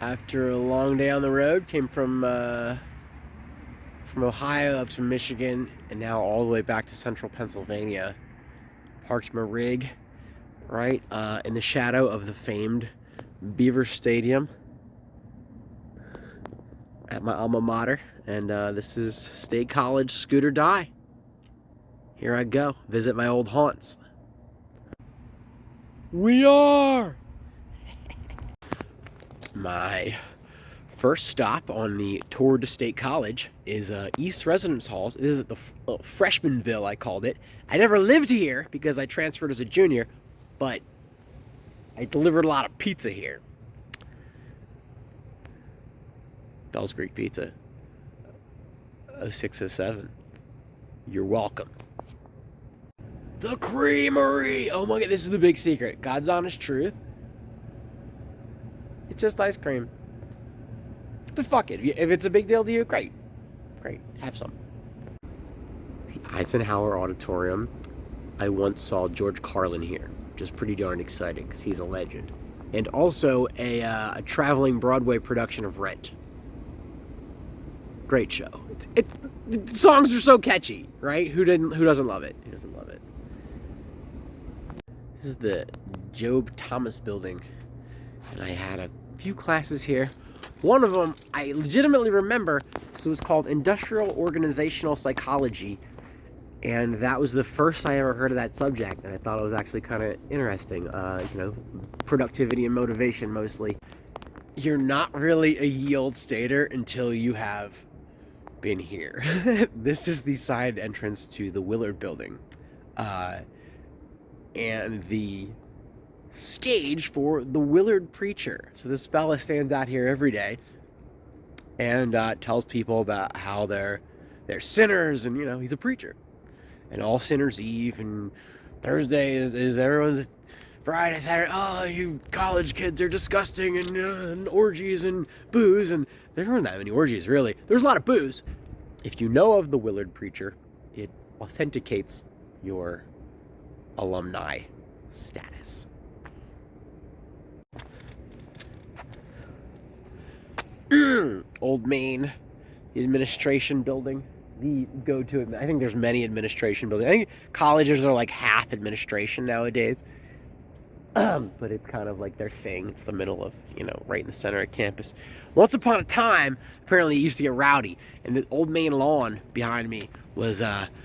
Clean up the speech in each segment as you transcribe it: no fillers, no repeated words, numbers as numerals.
After a long day on the road, came from Ohio up to Michigan, and now all the way back to central Pennsylvania. Parked my rig right in the shadow of the famed Beaver Stadium at my alma mater, and this is State College Scoot or Die. Here I go, visit my old haunts. We are! My first stop on the tour to State College is East Residence Halls. This is the Freshmanville, I called it. I never lived here because I transferred as a junior, but I delivered a lot of pizza here. Bell's Greek Pizza, 0607. You're welcome. The Creamery! Oh my god, this is the big secret. God's honest truth. It's just ice cream. But fuck it. If it's a big deal to you, great. Great. Have some. The Eisenhower Auditorium. I once saw George Carlin here, which is pretty darn exciting because he's a legend. And also a traveling Broadway production of Rent. Great show. The songs are so catchy, right? Who doesn't love it? Who doesn't love it? This is the Job Thomas building, and I had a few classes here. One of them I legitimately remember because it was called Industrial Organizational Psychology, and that was the first I ever heard of that subject, and I thought it was actually kind of interesting. Productivity and motivation mostly. You're not really a yield stater until you have been here. This is the side entrance to the Willard building. And the stage for the Willard Preacher. So this fella stands out here every day and tells people about how they're sinners, and he's a preacher. And all Sinners Eve and Thursday is everyone's Friday, Saturday. Oh, you college kids are disgusting, and orgies and booze, and there weren't that many orgies really. There's a lot of booze. If you know of the Willard Preacher, it authenticates your alumni status. Old Main, the administration building, the go-to. I think there's many administration buildings. I think colleges are like half administration nowadays, but it's kind of like their thing. It's the middle of, right in the center of campus. Once upon a time, apparently it used to get rowdy, and the Old Main lawn behind me was,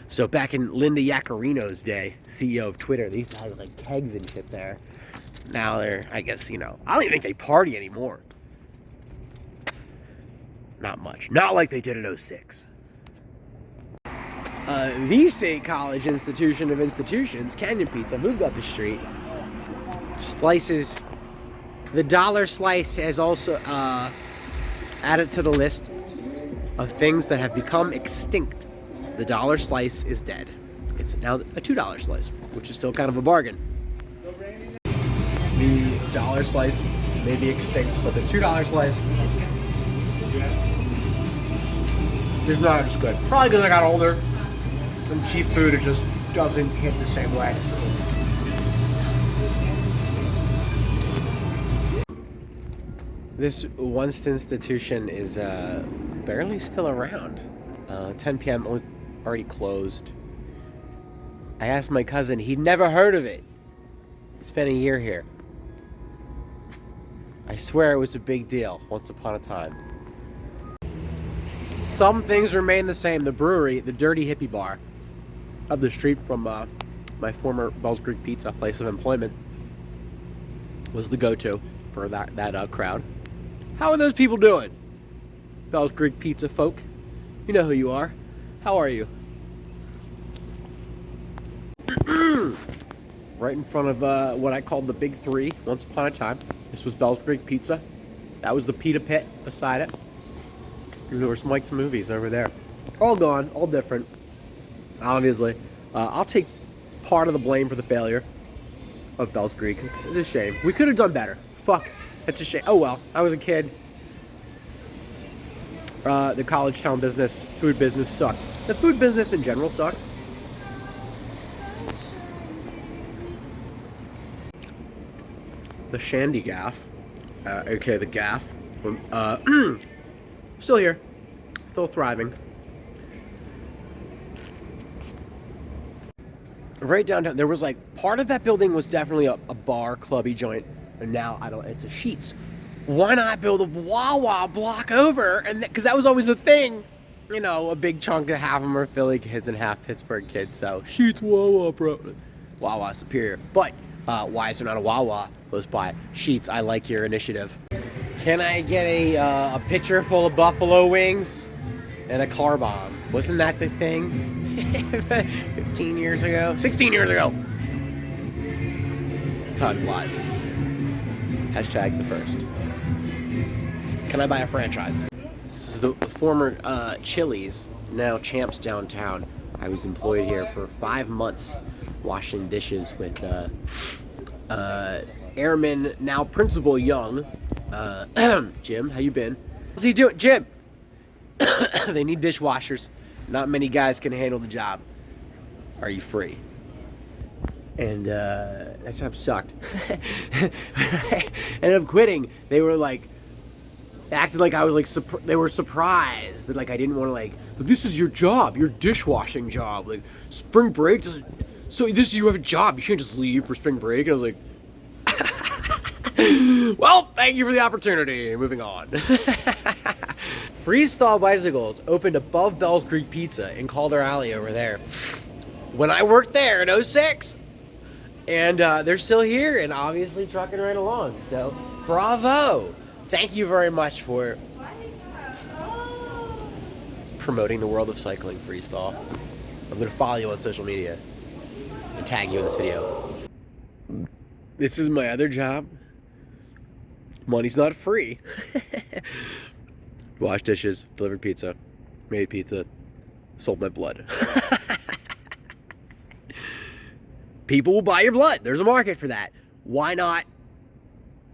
so back in Linda Yaccarino's day, CEO of Twitter, they used to have like kegs and shit there. Now they're, I guess, I don't even think they party anymore. Not much. Not like they did in 06. The State College institution of institutions, Canyon Pizza, moved up the street. Slices. The dollar slice has also added to the list of things that have become extinct. The dollar slice is dead. It's now a $2 slice, which is still kind of a bargain. The dollar slice may be extinct, but the $2 slice is not as good. Probably because I got older and cheap food, it just doesn't hit the same way. This once institution is barely still around. 10 p.m. already closed. I asked my cousin, he'd never heard of it. He spent a year here. I swear it was a big deal once upon a time. Some things remain the same. The brewery, the Dirty Hippie Bar, up the street from my former Bell's Greek Pizza place of employment, was the go-to for that crowd. How are those people doing? Bell's Greek Pizza folk. You know who you are. How are you? Right in front of what I called the Big Three once upon a time. This was Bell's Greek Pizza. That was the Pita Pit beside it. And there was Mike's Movies over there. All gone, all different. Obviously. I'll take part of the blame for the failure of Bell's Greek. It's a shame. We could have done better. Fuck. It's a shame. Oh well. I was a kid. The college town business, food business sucks. The food business in general sucks. The Shandy Gaff, aka the Gaff, Still here, still thriving. Right downtown, there was like part of that building was definitely a bar, clubby joint, and now it's a Sheetz. Why not build a Wawa block over? And because that was always a thing, you know, a big chunk of half of them are Philly kids and half Pittsburgh kids. So Sheetz, Wawa, bro. Wawa superior, but why is there not a Wawa close by? Sheetz, I like your initiative. Can I get a pitcher full of buffalo wings and a car bomb? Wasn't that the thing? 15 years ago? 16 years ago! Time flies. Hashtag the first. Can I buy a franchise? This is the former Chili's, now Champs downtown. I was employed here for 5 months, washing dishes with Airman, now Principal Young. Jim, how you been? How's he doing? Jim! They need dishwashers. Not many guys can handle the job. Are you free? And that job sucked. I ended up quitting. They were like, acted like I was like, they were surprised that like I didn't want to like, but this is your job, your dishwashing job. Like spring break doesn't, so you have a job. You can't just leave for spring break. And I was like, well, thank you for the opportunity. Moving on. Freeze Thaw Bicycles opened above Bell's Creek Pizza in Calder Alley over there when I worked there in 06. And they're still here and obviously trucking right along. So, bravo. Thank you very much for promoting the world of cycling, Freeze Thaw. I'm going to follow you on social media and tag you in this video. This is my other job. Money's not free. Washed dishes, delivered pizza, made pizza, sold my blood. People will buy your blood. There's a market for that. Why not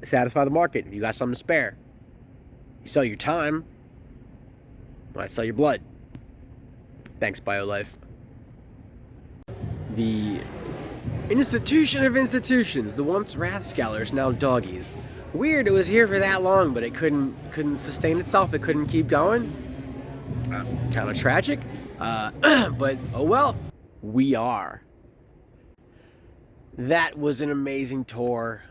satisfy the market? If you got something to spare, you sell your time, why sell your blood? Thanks, BioLife. The institution of institutions, the once Rathscellers, now doggies. Weird, it was here for that long, but it couldn't sustain itself. It couldn't keep going. Kind of tragic, but oh well. We are. That was an amazing tour,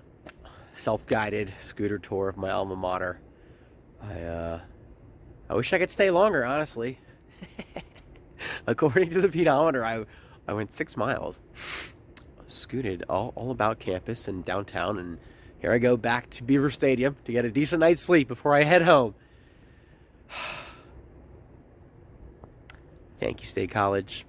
self-guided scooter tour of my alma mater. I wish I could stay longer, honestly. According to the pedometer, I went 6 miles. Scooted all about campus and downtown, and here I go back to Beaver Stadium to get a decent night's sleep before I head home. Thank you, State College.